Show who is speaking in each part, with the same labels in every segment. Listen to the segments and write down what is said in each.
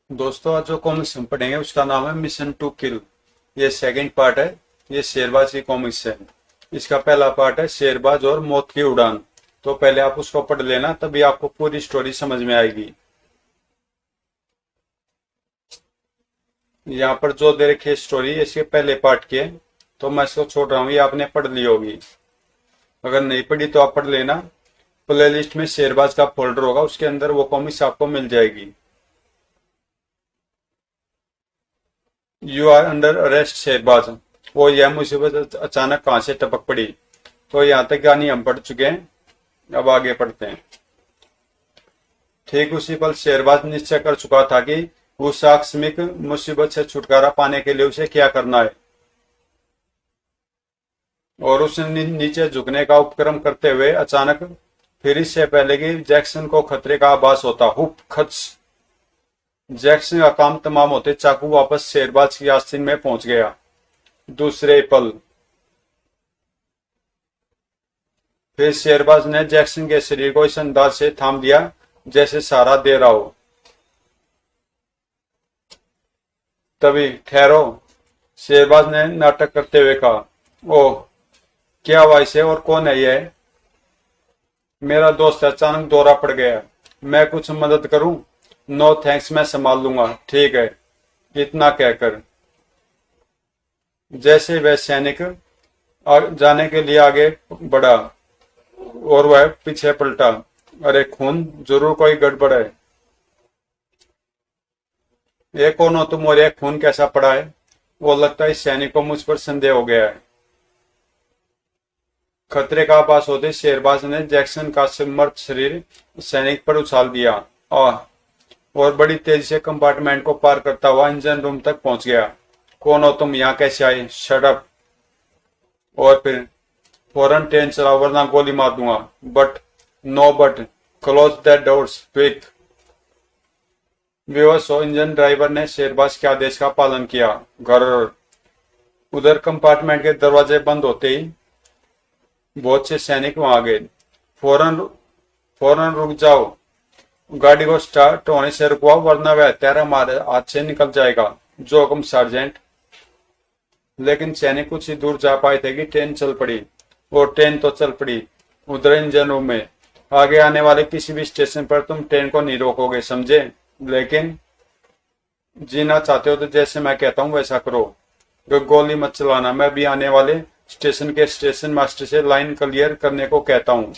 Speaker 1: दोस्तों, आज जो कॉमिक्स हम पढ़ेंगे उसका नाम है मिशन टू किल। ये सेकंड पार्ट है। ये शेरबाज की कॉमिक्स है। इसका पहला पार्ट है शेरबाज और मौत की उड़ान। तो पहले आप उसको पढ़ लेना, तभी आपको पूरी स्टोरी समझ में आएगी। यहाँ पर जो दे रखी है स्टोरी इसके पहले पार्ट की है, तो मैं इसको छोड़ रहा हूँ। ये आपने पढ़ ली होगी। अगर नहीं पढ़ी तो आप पढ़ लेना। प्लेलिस्ट में शेरबाज का फोल्डर होगा, उसके अंदर वो कॉमिक्स आपको मिल जाएगी। You are under arrest Sherbaz. वो यह मुसीबत अचानक कहां से टपक पड़ी। तो यहाँ तक कहानी हम पढ़ चुके हैं। अब आगे पढ़ते हैं। ठीक उसी पल शेरबाज निश्चय कर चुका था कि उस आकस्मिक मुसीबत से छुटकारा पाने के लिए उसे क्या करना है, और उसने नीचे झुकने का उपक्रम करते हुए अचानक, फिर इससे पहले कि जैक्सन को खतरे का आभास होता, हुप खच। जैक्सन का काम तमाम होते चाकू वापस शेरबाज की आस्तीन में पहुंच गया। दूसरे पल फिर शेरबाज ने जैक्सन के शरीर को इस अंदाज से थाम लिया जैसे सहारा दे रहा हो। तभी ठहरो, शेरबाज ने नाटक करते हुए कहा। ओह, क्या हुआ इसे, और कौन है यह? मेरा दोस्त अचानक दौरा पड़ गया। मैं कुछ मदद करूं? नो थैंक्स, मैं संभाल लूंगा। ठीक है। इतना कहकर जैसे वह सैनिक जाने के लिए आगे बढ़ा और वह पीछे पलटा। अरे खून, जरूर कोई गड़बड़ है। ये कौन हो तुम, और यह खून कैसा पड़ा है? वो लगता है इस सैनिक को मुझ पर संदेह हो गया है। खतरे का आभास होते शेरबाज ने जैक्सन का मर्द शरीर सैनिक पर उछाल दिया और बड़ी तेजी से कंपार्टमेंट को पार करता हुआ इंजन रूम तक पहुंच गया। कौन हो तुम, यहाँ कैसे आए? Shut up. और फिर फौरन ट्रेन चलाओ वरना गोली मार दूंगा। But no but, close that doors quick. बेहोश हो इंजन ड्राइवर ने शेरबाज के आदेश का पालन किया। घर उधर कंपार्टमेंट के दरवाजे बंद होते ही बहुत से सैनिक वहां आ गए। फौरन फौरन रुक जाओ, गाड़ी को स्टार्ट होने से रुकवाओ वरना वह हत्यारा हमारे हाथ से निकल जाएगा। जो हुक्म सार्जेंट। लेकिन सैनिक कुछ ही दूर जा पाए थे कि ट्रेन चल पड़ी। और ट्रेन तो चल पड़ी उधर इंजन रूम में। आगे आने वाले किसी भी स्टेशन पर तुम ट्रेन को नहीं रोकोगे, समझे? लेकिन जीना चाहते हो तो जैसे मैं कहता हूँ वैसा करो। गोली मत चलाना। मैं भी आने वाले स्टेशन के स्टेशन मास्टर से लाइन क्लियर करने को कहता हूँ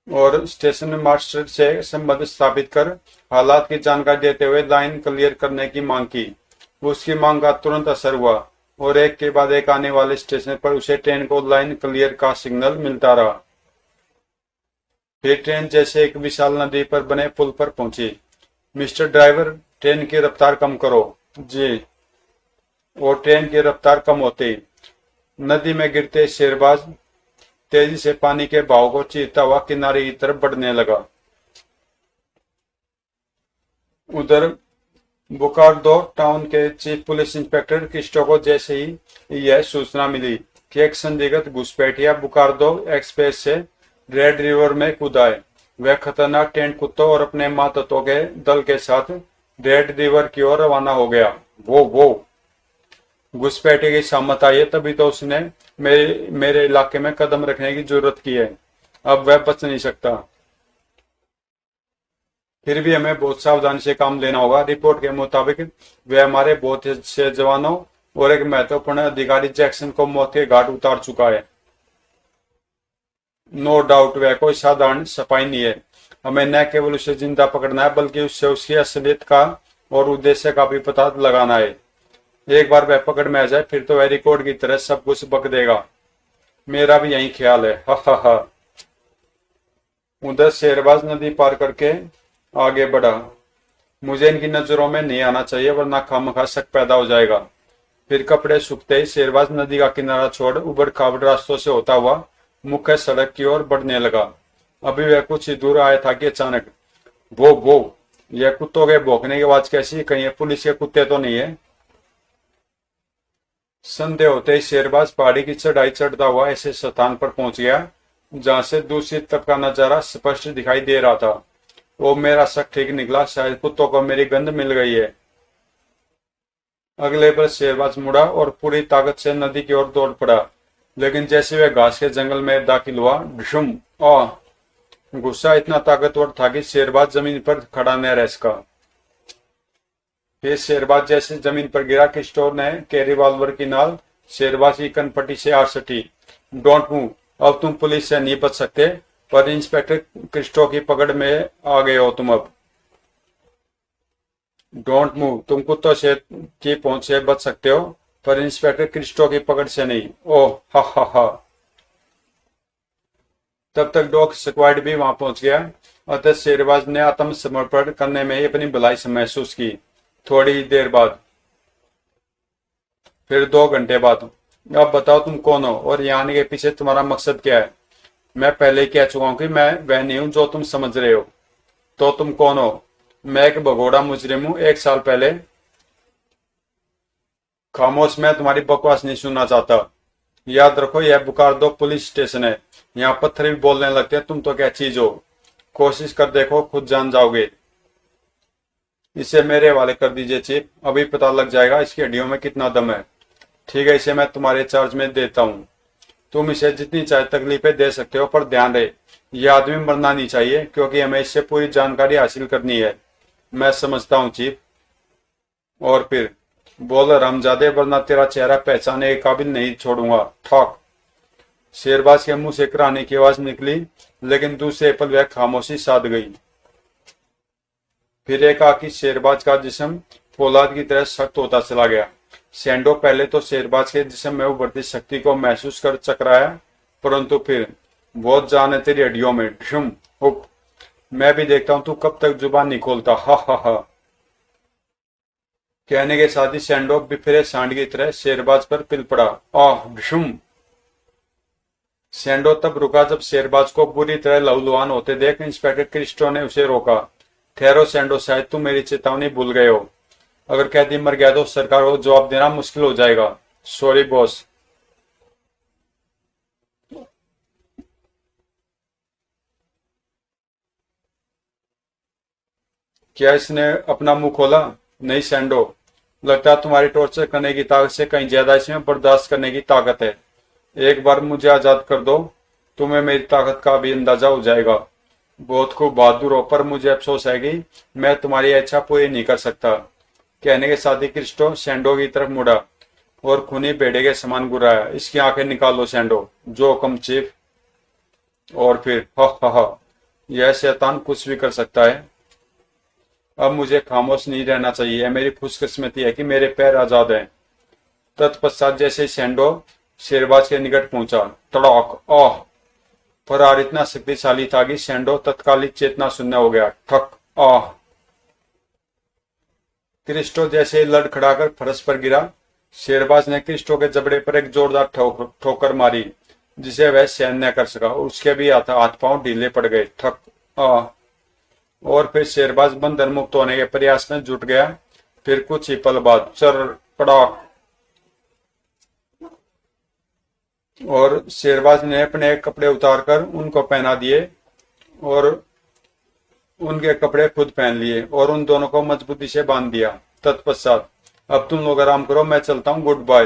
Speaker 1: और स्टेशन मास्टर से संबंध स्थापित कर हालात की जानकारी देते हुए लाइन क्लियर करने की मांग की। उसकी मांग का तुरंत असर हुआ और एक के बाद एक आने वाले स्टेशन पर उसे ट्रेन को लाइन क्लियर का सिग्नल मिलता रहा। फिर ट्रेन जैसे एक विशाल नदी पर बने पुल पर पहुंची। मिस्टर ड्राइवर, ट्रेन की रफ्तार कम करो। जी। और ट्रेन की रफ्तार कम होते ही नदी में गिरते शेरबाज तेजी से पानी के बहाव को चीरता हुआ किनारे की तरफ बढ़ने लगा। उधर बोकार्दो टाउन के चीफ पुलिस इंस्पेक्टर क्रिस्टो को जैसे ही यह सूचना मिली कि एक संदिग्ध घुसपैठिया बोकार्दो एक्सप्रेस से रेड रिवर में कूद आए, वह खतरनाक टेंट कुत्तों और अपने मातहतों के दल के साथ रेड रिवर की ओर रवाना हो गया। वो घुसपैठे की शामत आई है, तभी तो उसने मेरे इलाके में कदम रखने की जरूरत की है। अब वह बच नहीं सकता। फिर भी हमें बहुत सावधानी से काम लेना होगा। रिपोर्ट के मुताबिक वह हमारे बहुत से जवानों और एक महत्वपूर्ण अधिकारी जैक्सन को मौत के घाट उतार चुका है। नो डाउट वह कोई साधारण सिपाही नहीं है। हमें न केवल उसे जिंदा पकड़ना है बल्कि उससे उसकी असलियत का और उद्देश्य का भी पता लगाना है। एक बार वह पकड़ में आ जाए फिर तो वह रिकॉर्ड की तरह सब कुछ बक देगा। मेरा भी यही ख्याल है। हा। उधर शेरबाज नदी पार करके आगे बढ़ा। मुझे इनकी नजरों में नहीं आना चाहिए वरना खामखा शक पैदा हो जाएगा। फिर कपड़े सूखते ही शेरबाज नदी का किनारा छोड़ उबड़ खाबड़ रास्तों से होता हुआ मुख्य सड़क की ओर बढ़ने लगा। अभी वह कुछ ही दूर आया था कि अचानक वो यह कुत्तों के भौंकने की आवाज कैसी? कहीं पुलिस के कुत्ते तो नहीं है? संदेह होते ही शेरबाज पहाड़ी की चढ़ाई चढ़ता हुआ ऐसे स्थान पर पहुंच गया जहां से दूसरी तरफ का नजारा स्पष्ट दिखाई दे रहा था। वो मेरा शक ठीक निकला, शायद कुत्तों को मेरी गंध मिल गई है। अगले पल शेरबाज मुड़ा और पूरी ताकत से नदी की ओर दौड़ पड़ा, लेकिन जैसे वह घास के जंगल में दाखिल हुआ, ढुम, गुस्सा इतना ताकतवर था कि शेरबाज जमीन पर खड़ा न रह सका। फिर शेरबाज जैसे जमीन पर गिरा कि स्टोर ने के रिवॉल्वर की नाल शेरबाज की कनपट्टी से आ सटी। डोंट मूव, अब तुम पुलिस से नहीं बच सकते, पर इंस्पेक्टर क्रिस्टो की पकड़ में आ गए हो तुम अब। डोंट मूव, तुम कुत्तों से की पहुंच से बच सकते हो, पर इंस्पेक्टर क्रिस्टो की पकड़ से नहीं। ओह हा हा हा। तब तक डॉग स्क्वाड भी वहां पहुंच गया। अतः शेरबाज ने आत्मसमर्पण करने में ही अपनी भलाई से महसूस की। थोड़ी ही देर बाद, फिर 2 घंटे बाद, अब बताओ तुम कौन हो और यहाँ आने के पीछे तुम्हारा मकसद क्या है? मैं पहले ही कह चुका हूं कि मैं वह नहीं हूं जो तुम समझ रहे हो। तो तुम कौन हो? मैं एक भगोड़ा मुजरिम हूं। 1 साल पहले। खामोश, मैं तुम्हारी बकवास नहीं सुनना चाहता। याद रखो, यह बुकार्दो पुलिस स्टेशन है। यहाँ पत्थर भी बोलने लगते हैं। तुम तो क्या चीज हो? कोशिश कर देखो, खुद जान जाओगे। इसे मेरे हवाले कर दीजिए चीफ, अभी पता लग जाएगा इसकी हड्डियों में कितना दम है। ठीक है, इसे मैं तुम्हारे चार्ज में देता हूँ। तुम इसे जितनी चाहे तकलीफें दे सकते हो, पर ध्यान रहे, यह आदमी मरना नहीं चाहिए, क्योंकि हमें इससे पूरी जानकारी हासिल करनी है। मैं समझता हूँ चीफ। और फिर बोल, रामजादे, वरना तेरा चेहरा पहचाने के काबिल नहीं छोड़ूंगा। ठॉक। शेरबाज के मुंह से कराने की आवाज निकली, लेकिन दूसरे पल वह खामोशी साध गई। फिर एकाएक शेरबाज का जिस्म फौलाद की तरह सख्त होता चला गया। सैंडो पहले तो शेरबाज के जिस्म में उभरती शक्ति को महसूस कर चकराया, परंतु फिर, बहुत जान है तेरी हड्डियों में। ढुम, हुप, मैं भी देखता हूं तू कब तक जुबान नहीं खोलता। हा हा हा। कहने के साथ ही सैंडो बिफरे सांड की तरह शेरबाज पर पिल पड़ा। आह, ढुम। सैंडो तब रुका जब शेरबाज को बुरी तरह लहूलुहान होते देख इंस्पेक्टर क्रिस्टो ने उसे रोका। ठहरो सैंडो, शायद तुम मेरी चेतावनी भूल गए हो। अगर कैदी मर गया तो सरकार को जवाब देना मुश्किल हो जाएगा। Sorry boss. क्या इसने अपना मुंह खोला? नहीं सैंडो, लगता है तुम्हारी टॉर्चर करने की ताकत से कहीं ज्यादा इसमें बर्दाश्त करने की ताकत है। एक बार मुझे आजाद कर दो, तुम्हें मेरी ताकत का भी अंदाजा हो जाएगा। बहुत खूब बहादुर हो, पर मुझे अफसोस है कि मैं तुम्हारी इच्छा पूरी नहीं कर सकता। कहने के साथ ही क्रिस्टो सैंडो की तरफ मुड़ा और खूनी बेड़े के समान गुर्राया। इसकी आंखें निकालो सैंडो, जो हुक्म चीफ। और फिर हा हा हा, यह शैतान कुछ भी कर सकता है। अब मुझे खामोश नहीं रहना चाहिए। मेरी खुशकिस्मती है कि मेरे पैर आजाद हैं। तत्पश्चात जैसे ही सैंडो शेरबाज के निकट पहुंचा, तड़ाक, आह! फरार इतना शक्तिशाली था कि सैंडो तत्कालिक चेतना शून्य हो गया। ठक, आह! क्रिस्टो जैसे ही लड़खड़ाकर फर्श पर गिरा, शेरबाज ने क्रिस्टो के जबड़े पर एक जोरदार ठोकर मारी, जिसे वह सहन न कर सका। उसके भी हाथ पांव ढीले पड़ गए। ठक, आह! और फिर शेरबाज बंधन मुक्त होने के प्रयास में जुट गया। फिर कुछ ही पल बाद, चर, पड़ाक, और शेरबाज ने अपने कपड़े उतारकर उनको पहना दिए और उनके कपड़े खुद पहन लिए और उन दोनों को मजबूती से बांध दिया। तत्पश्चात, अब तुम लोग आराम करो, मैं चलता हूँ, गुड बाय।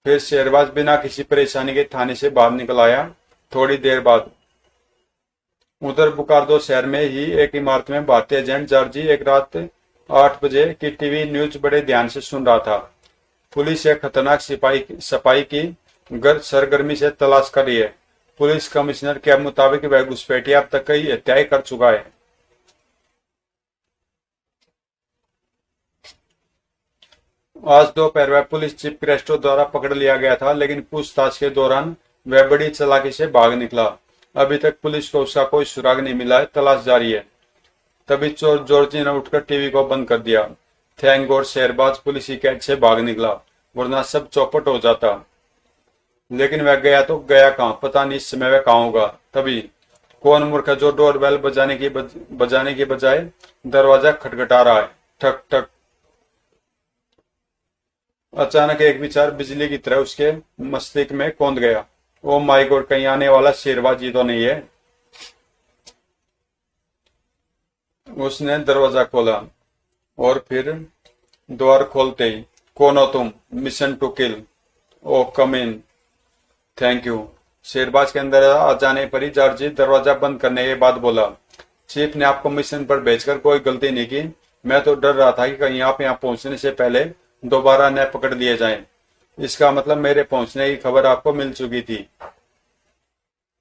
Speaker 1: फिर शेरबाज बिना किसी परेशानी के थाने से बाहर निकल आया। थोड़ी देर बाद उधर बुकार्दो शहर में ही एक इमारत में भारतीय एजेंट जॉर्जी एक रात 8 बजे की टीवी न्यूज बड़े ध्यान से सुन रहा था। पुलिस एक खतरनाक सफाई की सरगर्मी से तलाश कर रही है। पुलिस कमिश्नर के मुताबिक वह घुसपैठिया अब तक कई हत्याएं कर चुका है। आज दोपहर वह पुलिस चीफ क्रेस्टो द्वारा पकड़ लिया गया था, लेकिन पूछताछ के दौरान वह बड़ी चालाकी से भाग निकला। अभी तक पुलिस को उसका कोई सुराग नहीं मिला है। तलाश जारी है। तभी चोर जॉर्जी ने उठकर टीवी को बंद कर दिया। थैंक गॉड शेरबाज पुलिस की कैद से भाग निकला, वरना सब चौपट हो जाता। लेकिन वह गया तो गया कहाँ, पता नहीं इस समय वह कहाँ होगा। तभी कौन मूर्ख है जो डोरबेल बजाने की बजाय दरवाजा खटखटा रहा है। ठक ठक। अचानक एक विचार बिजली की तरह उसके मस्तिष्क में कौंध गया। ओ माय गॉड, कहीं आने वाला शेरबाज ही तो नहीं है। उसने दरवाजा खोला और फिर द्वार खोलते ही, कौन हो तुम? Mission to kill. Oh come in. Thank you. Sherbaz के अंदर आ जाने पर ही जॉर्जी दरवाजा बंद करने के बाद बोला, चीफ ने आपको मिशन पर भेजकर कोई गलती नहीं की। मैं तो डर रहा था कि कहीं आप यहाँ पहुंचने से पहले दोबारा न पकड़ लिए जाएं। इसका मतलब मेरे पहुंचने की खबर आपको मिल चुकी थी?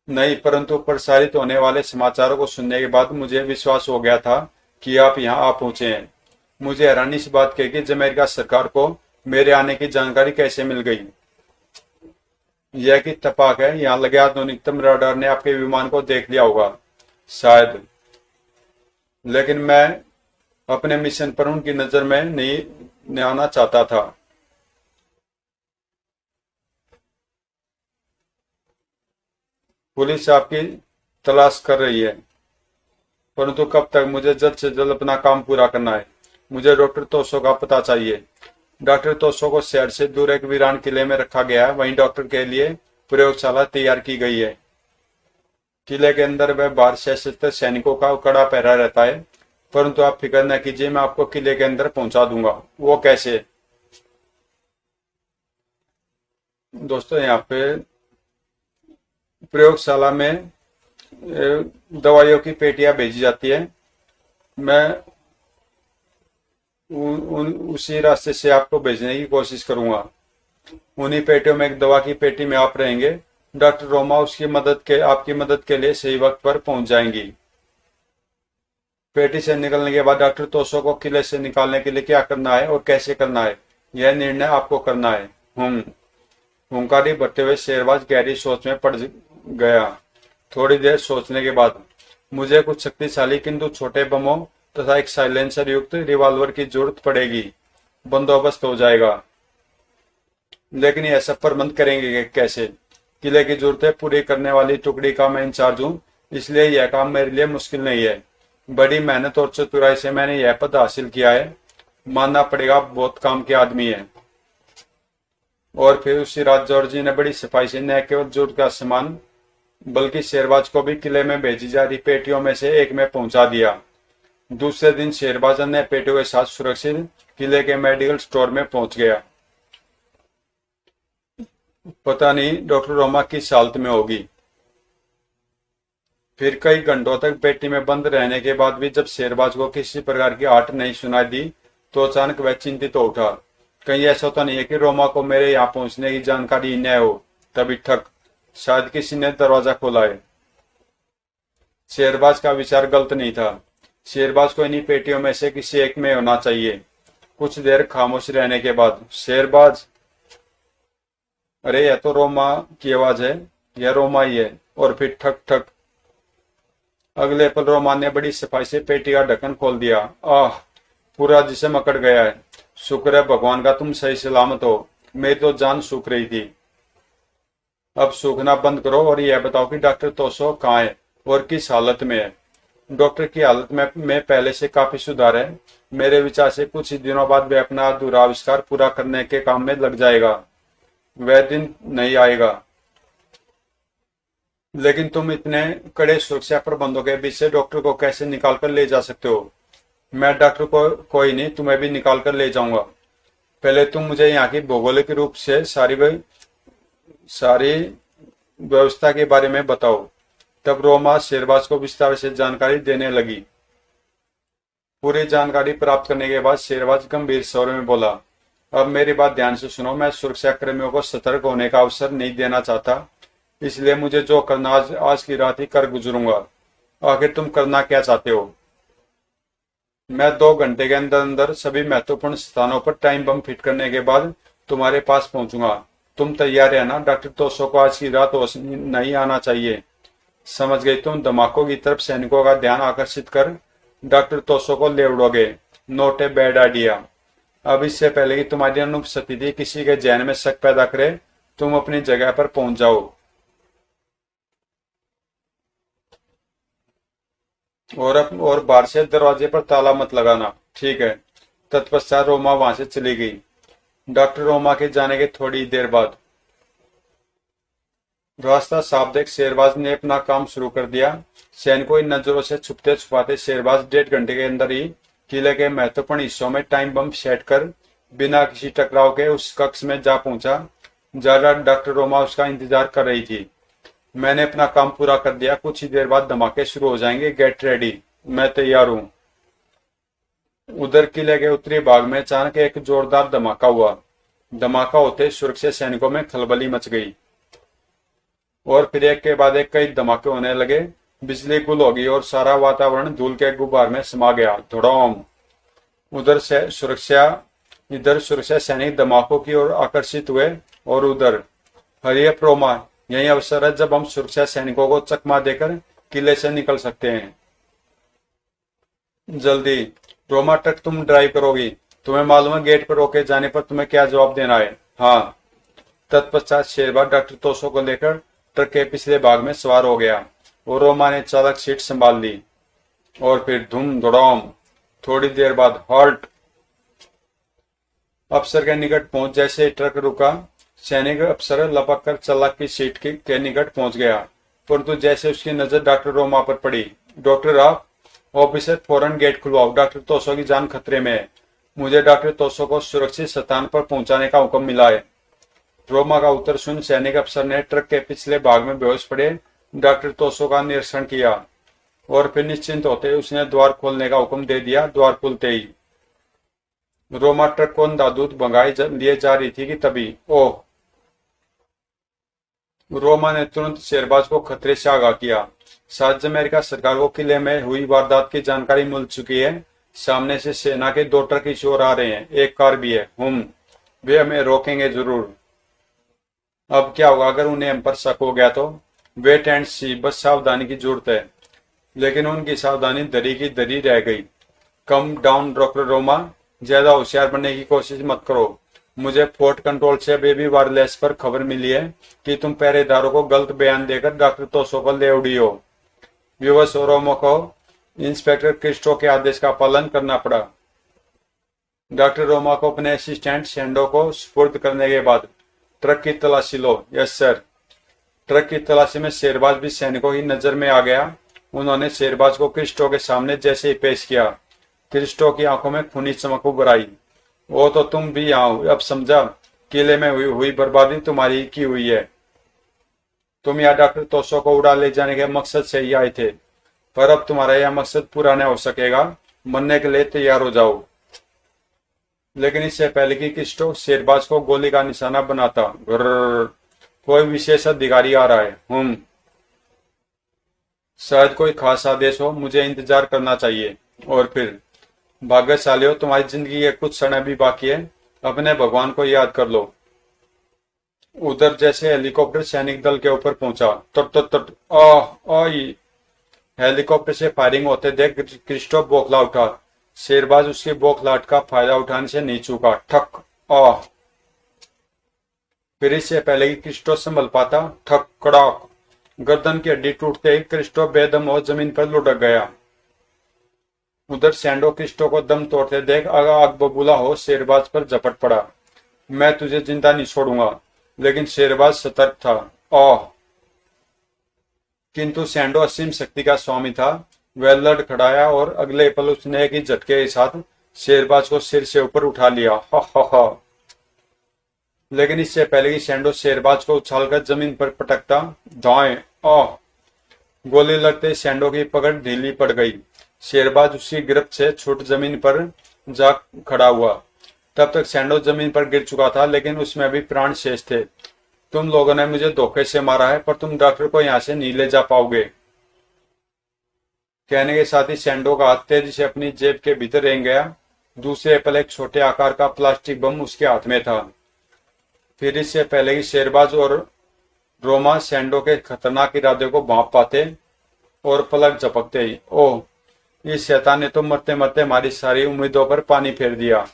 Speaker 1: नहीं, परंतु प्रसारित होने वाले समाचारों को सुनने के बाद मुझे विश्वास हो गया था कि आप यहाँ आ पहुंचे हैं। मुझे हैरानी इस बात की कि अमेरिका सरकार को मेरे आने की जानकारी कैसे मिल गई। यह कि तपाक है, यहाँ लगे आधुनिकतम रडार ने आपके विमान को देख लिया होगा शायद, लेकिन मैं अपने मिशन पर उनकी नजर में नहीं आना चाहता था। पुलिस आपकी तलाश कर रही है, परंतु कब तक? मुझे जल्द से जल्द अपना काम पूरा करना है। मुझे डॉक्टर तोसो का पता चाहिए। डॉक्टर तोसो को शहर से दूर एक वीरान किले में रखा गया है। वहीं डॉक्टर के लिए प्रयोगशाला तैयार की गई है। किले के अंदर वह बाहर सशस्त्र सैनिकों का कड़ा पहरा रहता है, परंतु आप फिक्र न कीजिए, मैं आपको किले के अंदर पहुंचा दूंगा। वो कैसे? दोस्तों, यहाँ पे प्रयोगशाला में दवाइयों की पेटियां भेजी जाती है। मैं उसी रास्ते से आपको भेजने की कोशिश करूंगा। उन्हीं पेटियों में एक दवा की पेटी में आप रहेंगे। डॉक्टर रोमा आपकी मदद के लिए सही वक्त पर पहुंच जाएंगी। पेटी से निकलने के बाद डॉक्टर तोसो को किले से निकालने के लिए क्या करना है और कैसे करना है, यह निर्णय आपको करना है। हुंकारी भरते हुए शेरबाज गहरी सोच में पड़ गया। थोड़ी देर सोचने के बाद, मुझे कुछ शक्तिशाली किंतु छोटे बमों तथा एक साइलेंसर युक्त रिवॉल्वर की जरूरत पड़ेगी। बंदोबस्त हो जाएगा, लेकिन यह सब प्रबंध करेंगे कैसे? किले की जरूरतें पूरी करने वाली टुकड़ी का मैं इंचार्ज हूँ, इसलिए यह काम मेरे लिए मुश्किल नहीं है। बड़ी मेहनत और चतुराई से मैंने यह पद हासिल किया है। मानना पड़ेगा, बहुत काम के आदमी है। और फिर उसी रात जॉर्जी ने बड़ी सफाई से न केवल जरूरत का सामान बल्कि शेरबाज को भी किले में भेजी जा रही पेटियों में से एक में पहुंचा दिया। दूसरे दिन शेरबाज अन्य पेटियों के साथ सुरक्षित किले के मेडिकल स्टोर में पहुंच गया। पता नहीं डॉक्टर रोमा किस हालत में होगी। फिर कई घंटों तक पेटी में बंद रहने के बाद भी जब शेरबाज को किसी प्रकार की आहट नहीं सुनाई दी, तो अचानक वह चिंतित हो उठा। कहीं ऐसा तो नहीं है कि रोमा को मेरे यहाँ पहुंचने की जानकारी न हो? तभी ठक, शायद किसी ने दरवाजा खोला है। शेरबाज का विचार गलत नहीं था। शेरबाज को इन्हीं पेटियों में से किसी एक में होना चाहिए। कुछ देर खामोश रहने के बाद, शेरबाज, अरे यह तो रोमा की आवाज है, यह रोमा ही है। और फिर ठक ठक। अगले पल रोमा ने बड़ी सफाई से पेटी का ढक्कन खोल दिया। आह, पूरा जिस्म अकड़ गया है। शुक्र है भगवान का तुम सही सलामत हो। मेरी तो जान सूख रही थी। अब सूखना बंद करो और यह बताओ कि डॉक्टर तोसो कहाँ है और किस हालत में है? डॉक्टर की हालत में पहले से काफी सुधार है। मेरे विचार से कुछ ही दिनों बाद वह अपना अधूरा आविष्कार पूरा करने के काम में लग जाएगा। वह दिन नहीं आएगा। लेकिन तुम इतने कड़े सुरक्षा प्रबंधों के बीच से डॉक्टर को कैसे निकाल कर ले जा सकते हो? मैं डॉक्टर को कोई नहीं, तुम्हें भी निकाल कर ले जाऊंगा। पहले तुम मुझे यहाँ की भौगोलिक रूप से सारी व्यवस्था के बारे में बताओ। तब रोमा शेरबाज को विस्तार से जानकारी देने लगी। पूरी जानकारी प्राप्त करने के बाद शेरबाज गंभीर स्वर में बोला, अब मेरी बात ध्यान से सुनो। मैं सुरक्षा कर्मियों को सतर्क होने का अवसर नहीं देना चाहता, इसलिए मुझे जो करना आज की रात ही कर गुजरूंगा। आखिर तुम करना क्या चाहते हो? मैं 2 घंटे के अंदर अंदर सभी महत्वपूर्ण स्थानों पर टाइम बम फिट करने के बाद तुम्हारे पास पहुंचूंगा। तुम तैयार है ना? डॉक्टर तोसो को आज की रात नहीं आना चाहिए। समझ गई तुम? धमाकों की तरफ सैनिकों का ध्यान आकर्षित कर डॉक्टर तोसो को ले उड़ोगे। Not a bad idea. अब इससे पहले कि तुम्हारी अनुपस्थिति किसी के जहन में शक पैदा करे, तुम अपनी जगह पर पहुंच जाओ। और बाहर से दरवाजे पर ताला मत लगाना, ठीक है? तत्पश्चात रोमा वहां से चली गई। डॉक्टर रोमा के जाने के थोड़ी देर बाद रास्ता साफ देख शेरबाज ने अपना काम शुरू कर दिया। सैनिकों की नजरों से छुपते छुपाते शेरबाज 1.5 घंटे के अंदर ही किले के महत्वपूर्ण हिस्सों में टाइम बम सेट कर बिना किसी टकराव के उस कक्ष में जा पहुंचा जहां डॉक्टर रोमा उसका इंतजार कर रही थी। मैंने अपना काम पूरा कर दिया, कुछ ही देर बाद धमाके शुरू हो जाएंगे, गेट रेडी, मैं तैयार हूँ। उधर किले के उत्तरी भाग में अचानक एक जोरदार धमाका हुआ। धमाका होते सुरक्षा सैनिकों में खलबली मच गई और फिर एक के बाद एक कई धमाके होने लगे। बिजली गुल हो गई और सारा वातावरण धूल के गुब्बार में समा गया। धड़ाम। इधर सुरक्षा सैनिक धमाकों की ओर आकर्षित हुए और उधर हरिय प्रोमा, यही अवसर है जब हम सुरक्षा सैनिकों को चकमा देकर किले से निकल सकते हैं। जल्दी रोमा, ट्रक तुम ड्राइव करोगी, तुम्हें मालूम है गेट पर रोके जाने पर तुम्हें क्या जवाब देना है। हाँ। तत्पश्चात शेरबाज डॉक्टर तोसो को लेकर ट्रक के पिछले भाग में सवार हो गया और रोमा ने चालक सीट संभाल ली और फिर धूम धड़ाम। थोड़ी देर बाद हॉल्ट। अफसर के निकट पहुंच जैसे ही ट्रक रुका, सैनिक अफसर लपक कर चालक की सीट के निकट पहुंच गया, परंतु जैसे उसकी नजर डॉक्टर रोमा पर पड़ी, डॉक्टर आप। ऑफिसर फौरन गेट खुलवाओ, डॉक्टर तोसो की जान खतरे में है। मुझे डॉक्टर तोसो को सुरक्षित स्थान पर पहुंचाने का हुक्म मिला है। रोमा का उत्तर सुन सैनिक अफसर ने ट्रक के पिछले भाग में बेहोश पड़े डॉक्टर तोसो का निरीक्षण किया और फिर निश्चिंत होते उसने द्वार खोलने का हुक्म दे दिया। द्वार खुलते ही रोमा ट्रक को अंधाधुंध भगाए लिए जा रही थी कि तभी ओह! रोमा ने तुरंत शेरबाज को खतरे से आगाह किया। शायद अमेरिका सरकार को किले में हुई वारदात की जानकारी मिल चुकी है। सामने से सेना के 2 ट्रक इस ओर आ रहे हैं, एक कार भी है। वे हमें रोकेंगे जरूर। अब क्या होगा अगर उन्हें हम पर शक हो गया तो? वेट एंड सी, बस सावधानी की जरूरत है। लेकिन उनकी सावधानी दरी की दरी रह गई। कम डाउन डॉक्टर रोमा, ज्यादा होशियार बनने की कोशिश मत करो। मुझे फोर्ट कंट्रोल से बेबी वायरलेस पर खबर मिली है कि तुम पहरेदारों को गलत बयान देकर डॉक्टर तोसो को ले उड़ी हो। विवश और रोमा को इंस्पेक्टर क्रिस्टो के आदेश का पालन करना पड़ा। डॉक्टर रोमा को अपने असिस्टेंट सेंडो को सुपुर्द करने के बाद ट्रक की तलाशी लो। Yes sir. ट्रक की तलाशी में शेरबाज भी सैनिकों की नजर में आ गया। उन्होंने शेरबाज को क्रिस्टो के सामने जैसे ही पेश किया, क्रिस्टो की आंखों में खूनी चमक उभर आई। वो तो तुम भी आओ, अब समझा, किले में हुई बर्बादी तुम्हारी की हुई है। तुम यहाँ डॉक्टर तोसो को उड़ा ले जाने के मकसद से ही आए थे, पर अब तुम्हारा यह मकसद पूरा नहीं हो सकेगा। मरने के लिए तैयार हो जाओ। लेकिन इससे पहले कि क्रिस्टो शेरबाज को गोली का निशाना बनाता, कोई विशेष अधिकारी आ रहा है। शायद कोई खास आदेश हो, मुझे इंतजार करना चाहिए। और फिर भाग्यशाली हो, तुम्हारी जिंदगी के कुछ क्षण भी बाकी है। अपने भगवान को याद कर लो। उधर जैसे हेलीकॉप्टर सैनिक दल के ऊपर पहुंचा, हेलीकॉप्टर से फायरिंग होते देख क्रिस्टो बौखला उठा। शेरबाज उसकी बौखलाहट का फायदा उठाने से नहीं चूका। ठक। फिर इससे पहले कि क्रिस्टो संभल पाता, ठक कड़ाक, गर्दन की हड्डी टूटते ही क्रिस्टो बेदम हो जमीन पर लुढ़क गया। उधर सैंडो क्रिस्टो को दम तोड़ते देख आग बबूला हो शेरबाज पर झपट पड़ा। मैं तुझे जिंदा नहीं छोड़ूंगा। लेकिन शेरबाज सतर्क था। किंतु सैंडो असीम शक्ति का स्वामी था। वह लड़ खड़ाया और अगले पल उसने एक ही झटके के साथ शेरबाज को सिर से ऊपर उठा लिया। हा। लेकिन इससे पहले कि सैंडो शेरबाज को उछालकर जमीन पर पटकता, दाएं। गोली लगते सैंडो की पकड़ ढीली पड़ गई। शेरबाज उसकी गिरफ्त से छूट जमीन पर जा खड़ा हुआ। तब तक सैंडो जमीन पर गिर चुका था, लेकिन उसमें भी प्राण शेष थे। तुम लोगों ने मुझे धोखे से मारा है, पर तुम डॉक्टर को यहां से नहीं ले जा पाओगे। कहने के साथ ही सैंडो का हाथ तेजी से अपनी जेब के भीतर रेंग गया। दूसरे पल एक छोटे आकार का प्लास्टिक बम उसके हाथ में था। फिर इससे पहले कि शेरबाज और रोमा सैंडो के खतरनाक इरादे को भांप पाते और पलक झपकते ही, ओह! इस शैतान ने तो मरते मरते हमारी सारी उम्मीदों पर पानी फेर दिया।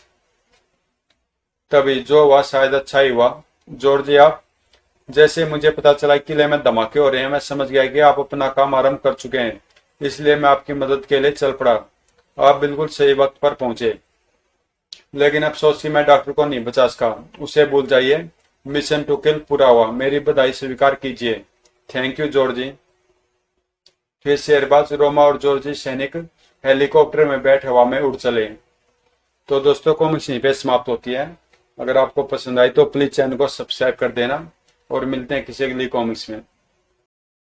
Speaker 1: तभी जो हुआ शायद अच्छा ही हुआ। जॉर्जिया, जैसे मुझे पता चला किले में धमाके हो रहे हैं, मैं समझ गया कि आप अपना काम आरंभ कर चुके हैं, इसलिए मैं आपकी मदद के लिए चल पड़ा। आप बिल्कुल सही वक्त पर पहुंचे। लेकिन अफसोस कि मैं डॉक्टर को नहीं बचा सका। उसे भूल जाइए। मिशन टू किल पूरा हुआ। मेरी बधाई स्वीकार कीजिए। Thank you Georgie. फिर शेरबाज, रोमा और जॉर्जी सैनिक हेलीकॉप्टर में बैठ हवा में उड़ चले। तो दोस्तों कॉमिक्स यहीं पे समाप्त होती है। अगर आपको पसंद आई तो प्लीज चैनल को सब्सक्राइब कर देना और मिलते हैं किसी अगली कॉमिक्स में।